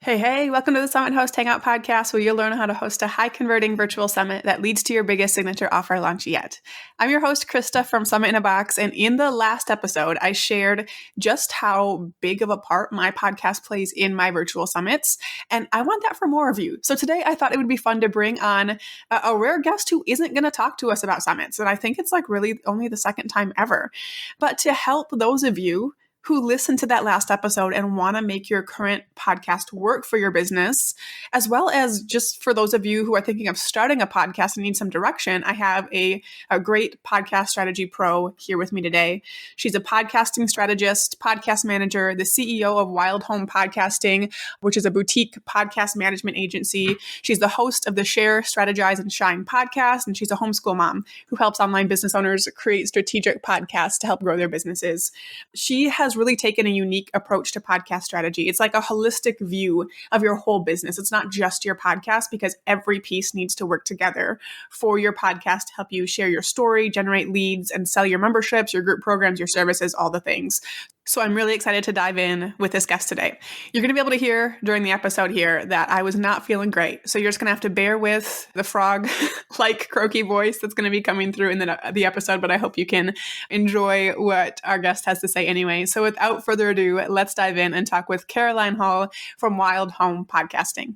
Hey, welcome to the Summit Host Hangout podcast, where you'll learn how to host a high-converting virtual summit that leads to your biggest signature offer launch yet. I'm your host, Krista from Summit in a Box, and in the last episode, I shared just how big of a part my podcast plays in my virtual summits, and I want that for more of you. So today, I thought it would be fun to bring on a rare guest who isn't going to talk to us about summits, and I think it's like really only the second time ever. But to help those of you who listened to that last episode and want to make your current podcast work for your business, as well as just for those of you who are thinking of starting a podcast and need some direction, I have a great podcast strategy pro here with me today. She's a podcasting strategist, podcast manager, the CEO of Wild Home Podcasting, which is a boutique podcast management agency. She's the host of the Share, Strategize, and Shine podcast, and she's a homeschool mom who helps online business owners create strategic podcasts to help grow their businesses. She has really taken a unique approach to podcast strategy. It's like a holistic view of your whole business. It's not just your podcast, because every piece needs to work together for your podcast to help you share your story, generate leads, and sell your memberships, your group programs, your services, all the things. So I'm really excited to dive in with this guest today. You're going to be able to hear during the episode here that I was not feeling great. So you're just going to have to bear with the frog-like croaky voice that's going to be coming through in the episode, but I hope you can enjoy what our guest has to say anyway. So without further ado, let's dive in and talk with Caroline Hall from Wild Home Podcasting.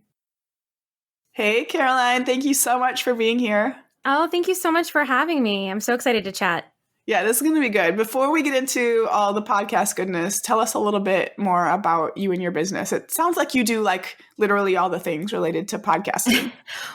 Hey, Caroline, thank you so much for being here. Oh, thank you so much for having me. I'm so excited to chat. Yeah, this is going to be good. Before we get into all the podcast goodness, tell us a little bit more about you and your business. It sounds like you do like literally all the things related to podcasting.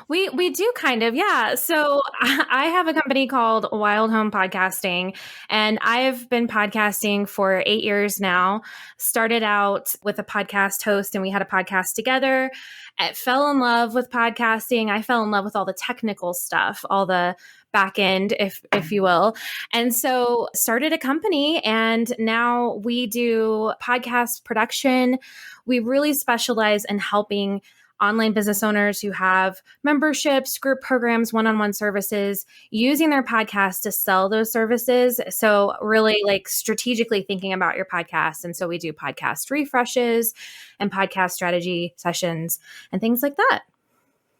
We do kind of, yeah. So I have a company called Wild Home Podcasting, and I've been podcasting for 8 years now. Started out with a podcast host, and we had a podcast together. I fell in love with podcasting. I fell in love with all the technical stuff, all the back end, if you will. And so started a company, and now we do podcast production. We really specialize in helping online business owners who have memberships, group programs, one-on-one services, using their podcast to sell those services. So really like strategically thinking about your podcast. And so we do podcast refreshes and podcast strategy sessions and things like that.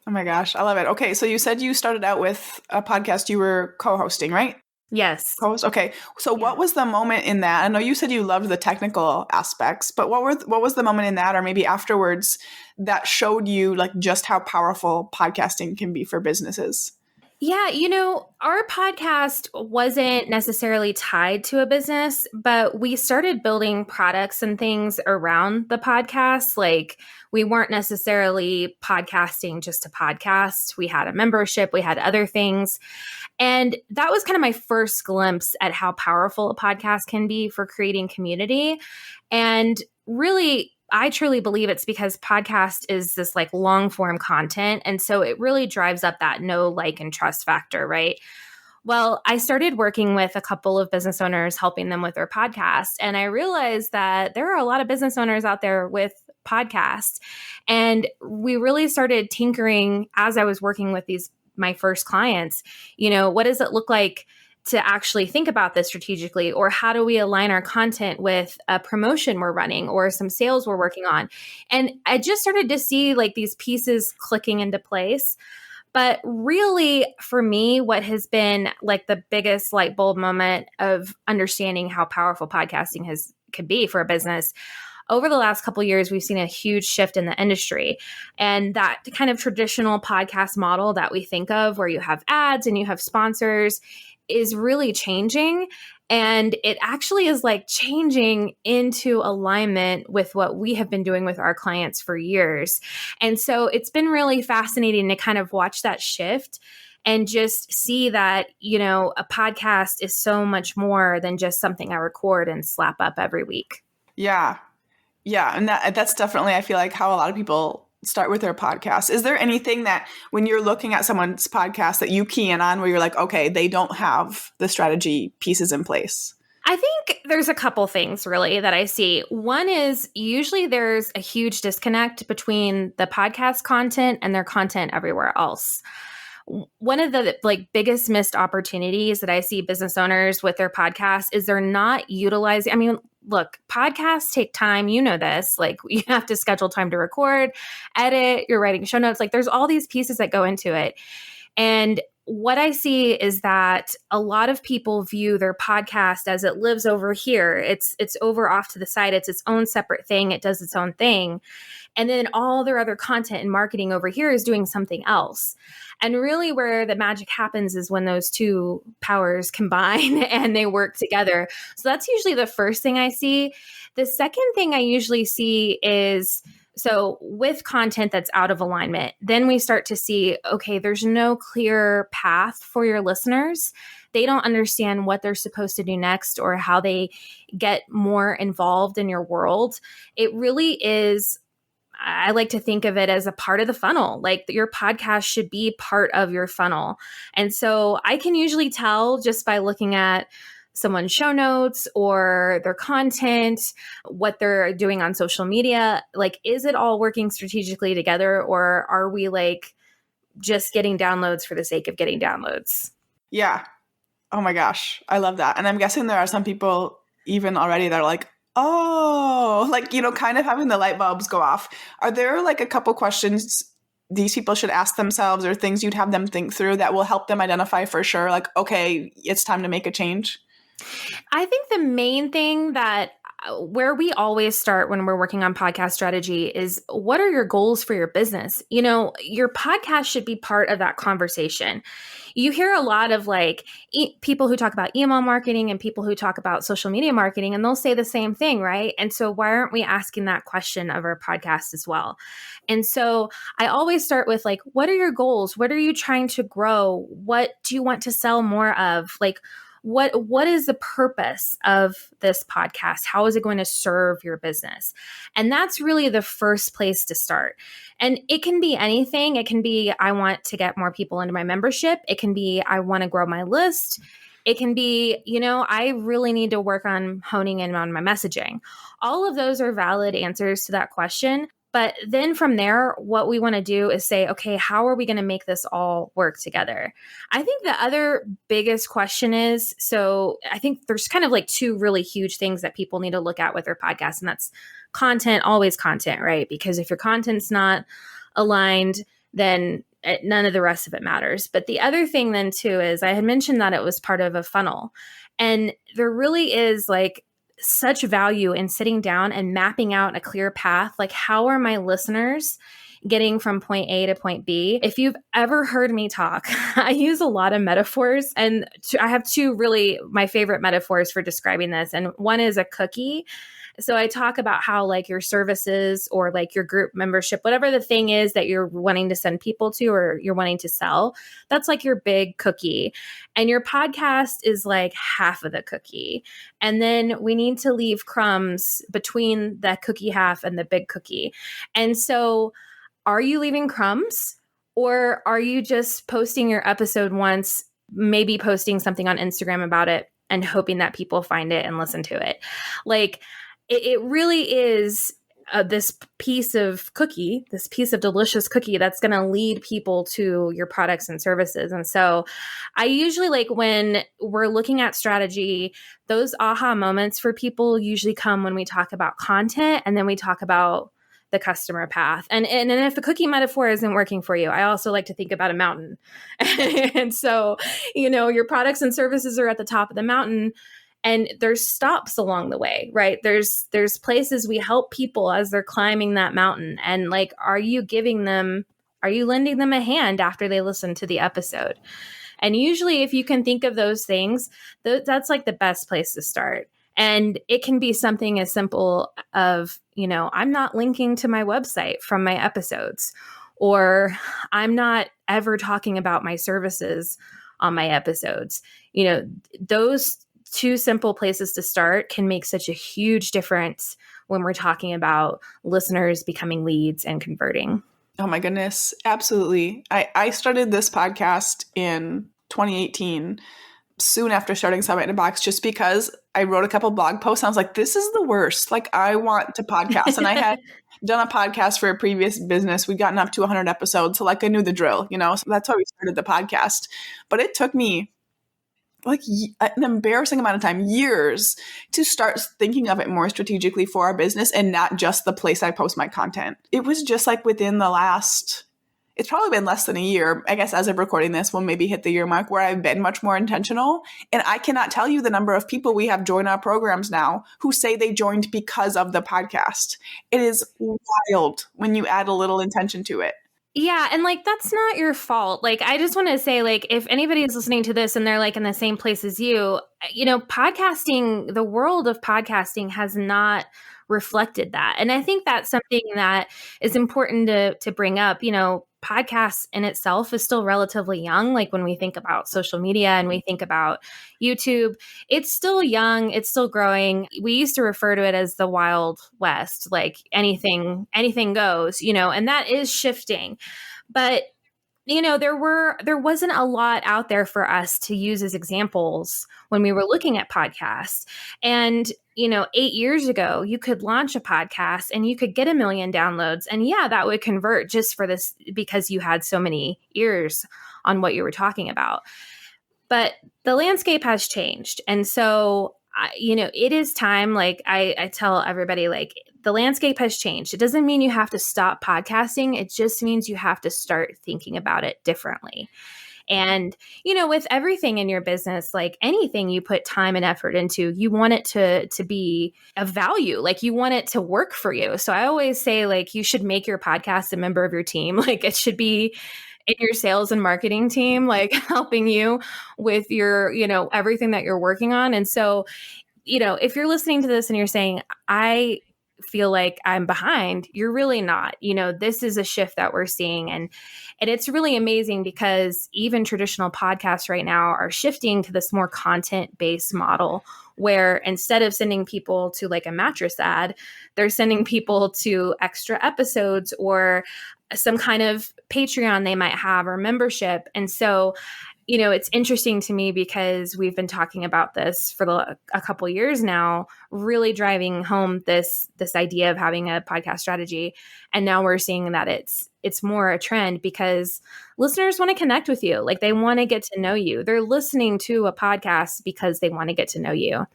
Oh my gosh, I love it. Okay, so you said you started out with a podcast you were co-hosting, right? Yes. Co-host? Okay, so what was the moment in that? I know you said you loved the technical aspects, but what was the moment in that, or maybe afterwards, that showed you like just how powerful podcasting can be for businesses? Yeah, our podcast wasn't necessarily tied to a business, but we started building products and things around the podcast. Like we weren't necessarily podcasting just to podcast. We had a membership, we had other things. And that was kind of my first glimpse at how powerful a podcast can be for creating community. And really, I truly believe it's because podcast is this like long form content. And so it really drives up that know, like, and trust factor, right? Well, I started working with a couple of business owners, helping them with their podcast. And I realized that there are a lot of business owners out there with podcasts. And we really started tinkering as I was working with my first clients. What does it look like to actually think about this strategically, or how do we align our content with a promotion we're running or some sales we're working on? And I just started to see like these pieces clicking into place. But really, for me, what has been like the biggest light bulb moment of understanding how powerful podcasting can be for a business, over the last couple of years, we've seen a huge shift in the industry. And that kind of traditional podcast model that we think of, where you have ads and you have sponsors, is really changing. And it actually is like changing into alignment with what we have been doing with our clients for years. And so it's been really fascinating to kind of watch that shift and just see that, a podcast is so much more than just something I record and slap up every week. Yeah. Yeah. And that's definitely, I feel like, how a lot of people start with their podcast. Is there anything that when you're looking at someone's podcast that you key in on where you're like, okay, they don't have the strategy pieces in place? I think there's a couple things really that I see. One is usually there's a huge disconnect between the podcast content and their content everywhere else. one of the like biggest missed opportunities that I see business owners with their podcasts is they're not utilizing. I mean, look, podcasts take time. You know this. Like you have to schedule time to record, edit, you're writing show notes. Like there's all these pieces that go into it. And what I see is that a lot of people view their podcast as it lives over here. It's over off to the side. It's its own separate thing. It does its own thing. And then all their other content and marketing over here is doing something else. And really where the magic happens is when those two powers combine and they work together. So that's usually the first thing I see. The second thing I usually see is, so with content that's out of alignment, then we start to see, okay, there's no clear path for your listeners. They don't understand what they're supposed to do next or how they get more involved in your world. It really is, I like to think of it as a part of the funnel. Like your podcast should be part of your funnel. And so I can usually tell just by looking at someone's show notes or their content, what they're doing on social media. Like, is it all working strategically together, or are we like just getting downloads for the sake of getting downloads? Yeah. Oh my gosh. I love that. And I'm guessing there are some people even already that are like, oh, like, you know, kind of having the light bulbs go off. Are there like a couple questions these people should ask themselves or things you'd have them think through that will help them identify for sure, like, okay, it's time to make a change? I think the main thing that where we always start when we're working on podcast strategy is, what are your goals for your business? You know, your podcast should be part of that conversation. You hear a lot of like people who talk about email marketing and people who talk about social media marketing, and they'll say the same thing, right? And so why aren't we asking that question of our podcast as well? And so I always start with like, what are your goals? What are you trying to grow? What do you want to sell more of? Like, what is the purpose of this podcast? How is it going to serve your business? And that's really the first place to start. And it can be anything. It can be, I want to get more people into my membership. It can be, I want to grow my list. It can be, you know, I really need to work on honing in on my messaging. All of those are valid answers to that question. But then from there, what we want to do is say, okay, how are we going to make this all work together? I think the other biggest question is, so I think there's kind of like two really huge things that people need to look at with their podcast, and that's content, always content, right? Because if your content's not aligned, then none of the rest of it matters. But the other thing then too is, I had mentioned that it was part of a funnel, and there really is like such value in sitting down and mapping out a clear path. Like, how are my listeners getting from point A to point B? If you've ever heard me talk, I use a lot of metaphors, and I have two really my favorite metaphors for describing this. And one is a cookie. So I talk about how like your services or like your group membership, whatever the thing is that you're wanting to send people to or you're wanting to sell, that's like your big cookie. And your podcast is like half of the cookie. And then we need to leave crumbs between that cookie half and the big cookie. And so are you leaving crumbs, or are you just posting your episode once, maybe posting something on Instagram about it and hoping that people find it and listen to it? Like, it really is this piece of cookie, this piece of delicious cookie that's going to lead people to your products and services. And so I usually, like, when we're looking at strategy, those aha moments for people usually come when we talk about content and then we talk about the customer path. And if the cookie metaphor isn't working for you, I also like to think about a mountain. And so, you know, your products and services are at the top of the mountain, and there's stops along the way, right? There's places we help people as they're climbing that mountain. And like, are you lending them a hand after they listen to the episode? And usually if you can think of those things, that's like the best place to start. And it can be something as simple of, you know, I'm not linking to my website from my episodes, or I'm not ever talking about my services on my episodes. You know, those two simple places to start can make such a huge difference when we're talking about listeners becoming leads and converting. Oh my goodness. Absolutely. I started this podcast in 2018, soon after starting Summit in a Box, just because I wrote a couple blog posts. And I was like, this is the worst. Like, I want to podcast. And I had done a podcast for a previous business. We'd gotten up to 100 episodes. So like I knew the drill, so that's how we started the podcast. But it took me like an embarrassing amount of time, years, to start thinking of it more strategically for our business and not just the place I post my content. It was just like within the last, it's probably been less than a year, I guess, as of recording this, we'll maybe hit the year mark, where I've been much more intentional. And I cannot tell you the number of people we have join our programs now who say they joined because of the podcast. It is wild when you add a little intention to it. Yeah. And like, that's not your fault. Like, I just want to say, like, if anybody is listening to this and they're like in the same place as you, podcasting, the world of podcasting has not reflected that. And I think that's something that is important to bring up. Podcasts in itself is still relatively young. Like when we think about social media and we think about YouTube, it's still young, it's still growing. We used to refer to it as the Wild West, like anything goes, and that is shifting. But there wasn't a lot out there for us to use as examples when we were looking at podcasts. And 8 years ago, you could launch a podcast and you could get 1 million downloads. And yeah, that would convert just for this because you had so many ears on what you were talking about. But the landscape has changed. And so, it is time. Like I tell everybody, like, the landscape has changed. It doesn't mean you have to stop podcasting. It just means you have to start thinking about it differently. And, with everything in your business, like anything you put time and effort into, you want it to be of value. Like you want it to work for you. So I always say, like, you should make your podcast a member of your team. Like it should be in your sales and marketing team, like helping you with your, everything that you're working on. And so, if you're listening to this and you're saying, I feel like I'm behind, you're really not. This is a shift that we're seeing. And it's really amazing because even traditional podcasts right now are shifting to this more content-based model where instead of sending people to like a mattress ad, they're sending people to extra episodes or some kind of Patreon they might have or membership. And so it's interesting to me because we've been talking about this for a couple of years now, really driving home this idea of having a podcast strategy. And now we're seeing that it's more a trend because listeners want to connect with you. Like they want to get to know you. They're listening to a podcast because they want to get to know you.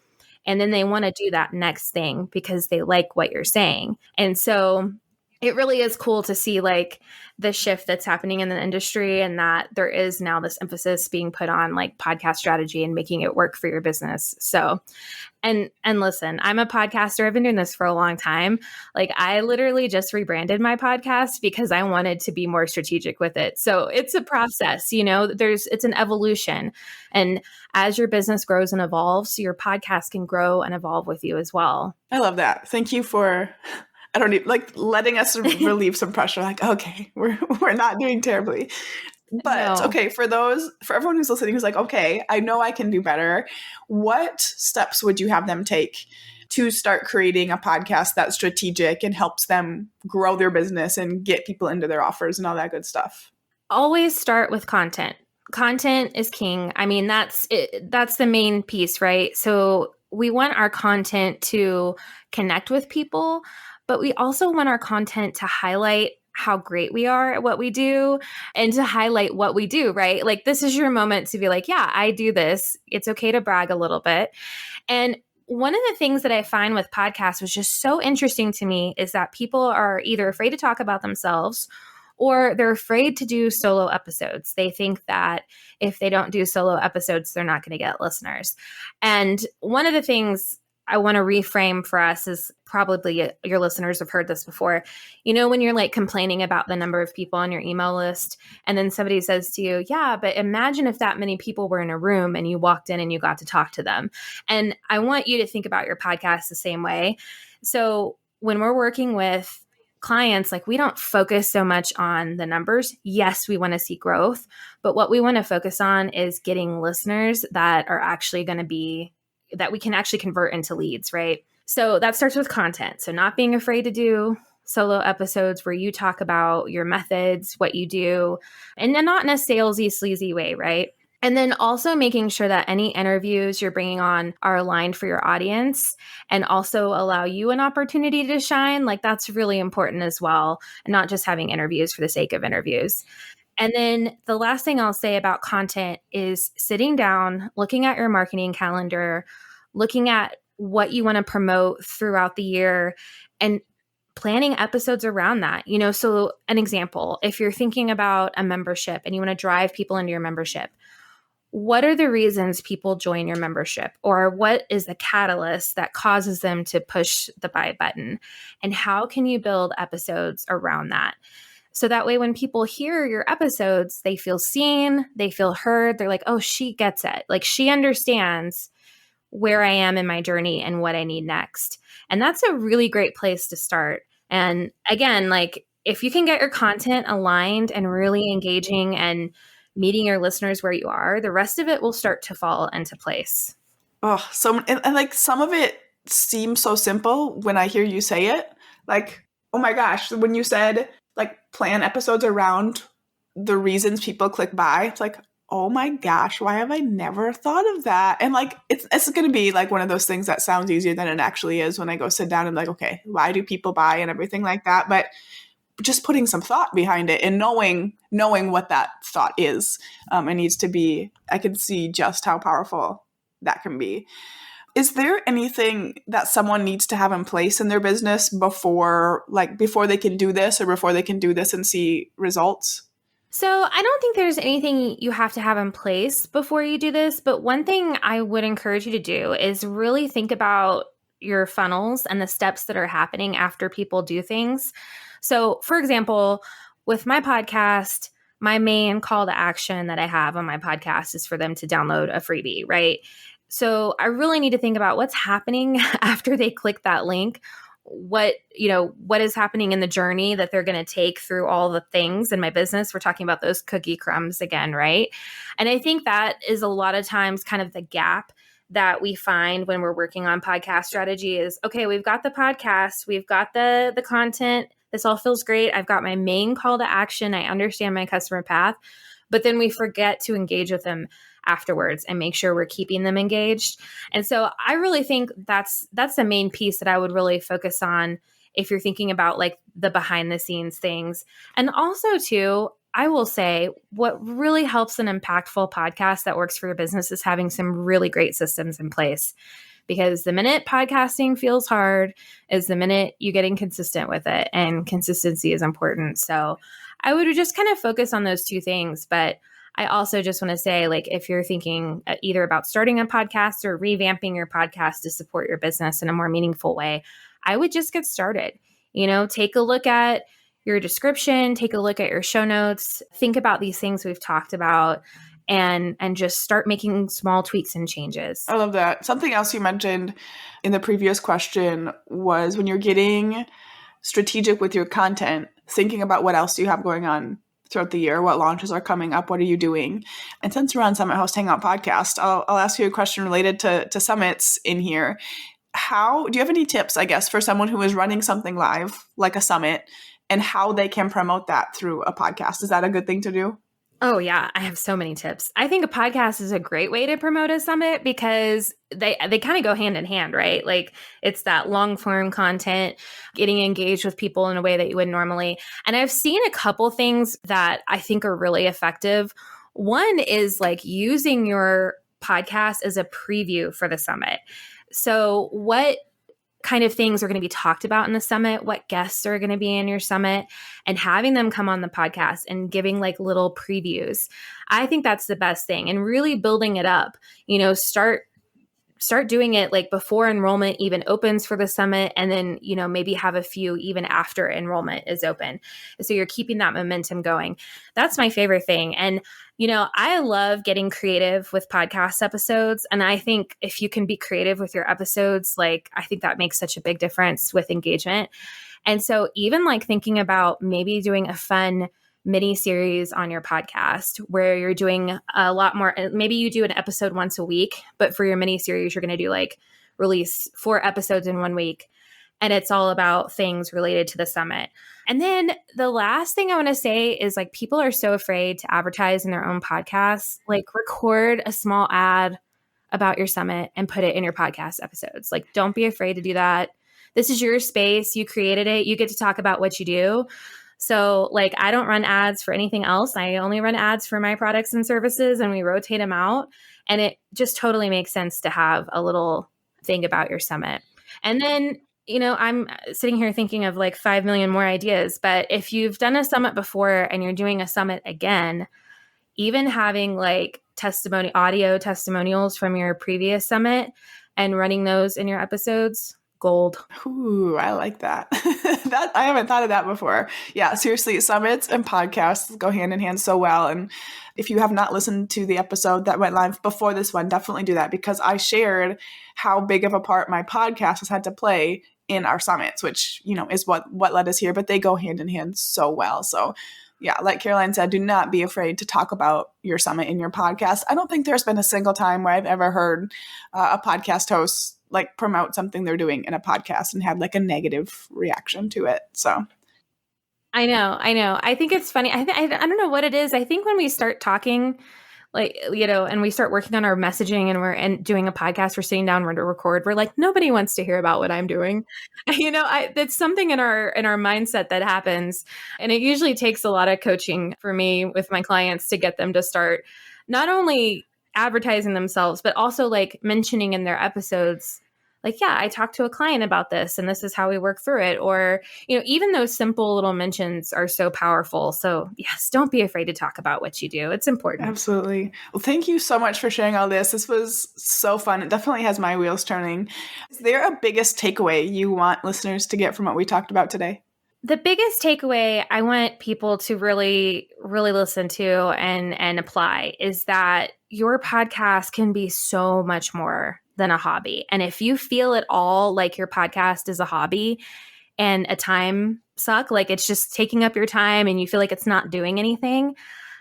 And then they want to do that next thing because they like what you're saying. And so it really is cool to see like the shift that's happening in the industry and that there is now this emphasis being put on like podcast strategy and making it work for your business. So, and listen, I'm a podcaster. I've been doing this for a long time. Like I literally just rebranded my podcast because I wanted to be more strategic with it. So it's a process, it's an evolution. And as your business grows and evolves, your podcast can grow and evolve with you as well. I love that. Thank you for I don't need like letting us relieve some pressure. Like, okay, we're not doing terribly. But okay, for everyone who's listening who's like, okay, I know I can do better. What steps would you have them take to start creating a podcast that's strategic and helps them grow their business and get people into their offers and all that good stuff? Always start with content. Content is king. I mean, that's it. That's the main piece, right? So we want our content to connect with people, but we also want our content to highlight how great we are at what we do and to highlight what we do, right? Like this is your moment to be like, yeah, I do this. It's okay to brag a little bit. And one of the things that I find with podcasts was just so interesting to me is that people are either afraid to talk about themselves or they're afraid to do solo episodes. They think that if they don't do solo episodes, they're not going to get listeners. And one of the things I want to reframe for us is probably your listeners have heard this before. When you're like complaining about the number of people on your email list and then somebody says to you, yeah, but imagine if that many people were in a room and you walked in and you got to talk to them. And I want you to think about your podcast the same way. So when we're working with clients, like we don't focus so much on the numbers. Yes, we want to see growth, but what we want to focus on is getting listeners that are actually going to be that we can actually convert into leads, right? So that starts with content. So not being afraid to do solo episodes where you talk about your methods, what you do, and not in a salesy, sleazy way, right? And then also making sure that any interviews you're bringing on are aligned for your audience and also allow you an opportunity to shine. Like that's really important as well. And not just having interviews for the sake of interviews. And then the last thing I'll say about content is sitting down, looking at your marketing calendar, looking at what you want to promote throughout the year and planning episodes around that. So an example, if you're thinking about a membership and you want to drive people into your membership, what are the reasons people join your membership? Or what is the catalyst that causes them to push the buy button? And how can you build episodes around that? So that way, when people hear your episodes, they feel seen, they feel heard. They're like, oh, she gets it. Like she understands where I am in my journey and what I need next. And that's a really great place to start. And again, like if you can get your content aligned and really engaging and meeting your listeners where you are, the rest of it will start to fall into place. Oh, so and like some of it seems so simple when I hear you say it. Like, oh my gosh, when you said like plan episodes around the reasons people click buy, it's like, oh my gosh, why have I never thought of that? And like it's going to be like one of those things that sounds easier than it actually is when I go sit down and like, okay, why do people buy and everything like that? But just putting some thought behind it and knowing what that thought is, it needs to be. I can see just how powerful that can be. Is there anything that someone needs to have in place in their business before they can do this or before they can do this and see results? So I don't think there's anything you have to have in place before you do this, but one thing I would encourage you to do is really think about your funnels and the steps that are happening after people do things. So for example, with my podcast, my main call to action that I have on my podcast is for them to download a freebie, right? So I really need to think about what's happening after they click that link. What is happening in the journey that they're going to take through all the things in my business. We're talking about those cookie crumbs again, right? And I think that is a lot of times kind of the gap that we find when we're working on podcast strategy is, okay, we've got the podcast, we've got the content. This all feels great. I've got my main call to action. I understand my customer path, but then we forget to engage with them afterwards and make sure we're keeping them engaged. And so I really think that's the main piece that I would really focus on if you're thinking about like the behind the scenes things. And also too, I will say what really helps an impactful podcast that works for your business is having some really great systems in place. Because the minute podcasting feels hard is the minute you get inconsistent with it, and consistency is important. So I would just kind of focus on those two things. But I also just want to say, like, if you're thinking either about starting a podcast or revamping your podcast to support your business in a more meaningful way, I would just get started. Take a look at your description, take a look at your show notes, think about these things we've talked about, and just start making small tweaks and changes. I love that. Something else you mentioned in the previous question was when you're getting strategic with your content, thinking about what else do you have going on throughout the year, what launches are coming up, what are you doing? And since we're on Summit Host Hangout podcast, I'll ask you a question related to summits in here. Do you have any tips, I guess, for someone who is running something live, like a summit, and how they can promote that through a podcast? Is that a good thing to do? Oh, yeah. I have so many tips. I think a podcast is a great way to promote a summit because they kind of go hand in hand, right? Like it's that long form content, getting engaged with people in a way that you would normally. And I've seen a couple things that I think are really effective. One is like using your podcast as a preview for the summit. So what kind of things are going to be talked about in the summit, what guests are going to be in your summit, and having them come on the podcast and giving like little previews. I think that's the best thing, and really building it up. Start doing it like before enrollment even opens for the summit, and then, maybe have a few even after enrollment is open. So you're keeping that momentum going. That's my favorite thing. And, I love getting creative with podcast episodes. And I think if you can be creative with your episodes, like, I think that makes such a big difference with engagement. And so even like thinking about maybe doing a fun mini series on your podcast where you're doing a lot more. Maybe you do an episode once a week, but for your mini series, you're going to do like release 4 episodes in 1 week. And it's all about things related to the summit. And then the last thing I want to say is like people are so afraid to advertise in their own podcasts. Like record a small ad about your summit and put it in your podcast episodes. Like don't be afraid to do that. This is your space. You created it. You get to talk about what you do. So like I don't run ads for anything else. I only run ads for my products and services and we rotate them out. And it just totally makes sense to have a little thing about your summit. And then, I'm sitting here thinking of like 5 million more ideas. But if you've done a summit before and you're doing a summit again, even having like audio testimonials from your previous summit and running those in your episodes, gold. Ooh, I like that. That I haven't thought of that before. Yeah, seriously, summits and podcasts go hand in hand so well. And if you have not listened to the episode that went live before this one, definitely do that because I shared how big of a part my podcast has had to play in our summits, which, is what led us here, but they go hand in hand so well. So yeah, like Caroline said, do not be afraid to talk about your summit in your podcast. I don't think there's been a single time where I've ever heard a podcast host like promote something they're doing in a podcast and had like a negative reaction to it. So I know. I think it's funny. I don't know what it is. I think when we start talking, like, and we start working on our messaging and we're doing a podcast, we're sitting down, we're to record. We're like, nobody wants to hear about what I'm doing. That's something in our mindset that happens. And it usually takes a lot of coaching for me with my clients to get them to start not only advertising themselves, but also like mentioning in their episodes, like, yeah, I talked to a client about this and this is how we work through it. Or, even those simple little mentions are so powerful. So yes, don't be afraid to talk about what you do. It's important. Absolutely. Well, thank you so much for sharing all this. This was so fun. It definitely has my wheels turning. Is there a biggest takeaway you want listeners to get from what we talked about today? The biggest takeaway I want people to really, really listen to and apply is that your podcast can be so much more than a hobby. And if you feel at all like your podcast is a hobby and a time suck, like it's just taking up your time and you feel like it's not doing anything,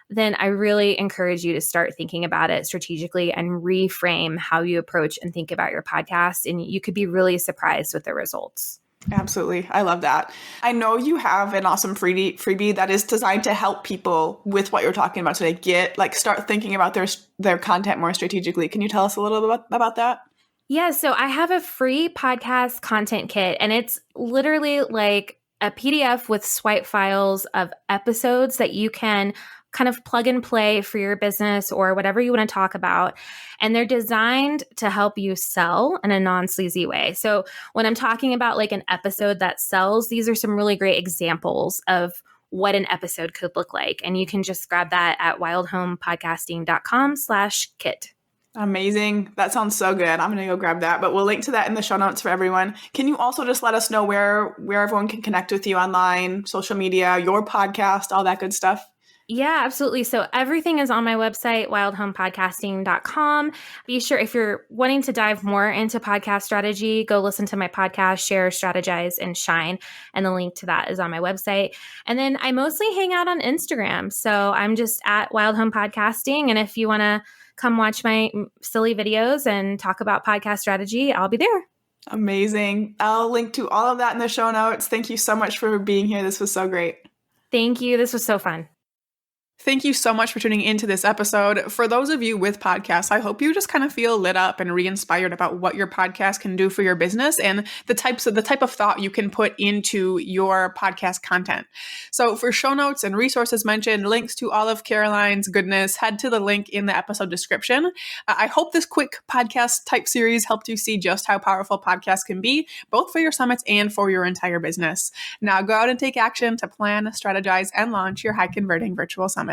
then I really encourage you to start thinking about it strategically and reframe how you approach and think about your podcast. And you could be really surprised with the results. Absolutely. I love that. I know you have an awesome freebie that is designed to help people with what you're talking about today start thinking about their content more strategically. Can you tell us a little bit about that? Yeah, so I have a free podcast content kit and it's literally like a PDF with swipe files of episodes that you can kind of plug and play for your business or whatever you want to talk about. And they're designed to help you sell in a non-sleazy way. So when I'm talking about like an episode that sells, these are some really great examples of what an episode could look like. And you can just grab that at wildhomepodcasting.com/kit. Amazing. That sounds so good. I'm going to go grab that, but we'll link to that in the show notes for everyone. Can you also just let us know where everyone can connect with you online, social media, your podcast, all that good stuff? Yeah, absolutely. So everything is on my website, wildhomepodcasting.com. Be sure if you're wanting to dive more into podcast strategy, go listen to my podcast, Share, Strategize, and Shine. And the link to that is on my website. And then I mostly hang out on Instagram. So I'm just at Wild Home Podcasting. And if you want to come watch my silly videos and talk about podcast strategy, I'll be there. Amazing. I'll link to all of that in the show notes. Thank you so much for being here. This was so great. Thank you. This was so fun. Thank you so much for tuning into this episode. For those of you with podcasts, I hope you just kind of feel lit up and re-inspired about what your podcast can do for your business and the type of thought you can put into your podcast content. So for show notes and resources mentioned, links to all of Caroline's goodness, head to the link in the episode description. I hope this quick podcast type series helped you see just how powerful podcasts can be, both for your summits and for your entire business. Now go out and take action to plan, strategize, and launch your high converting virtual summit.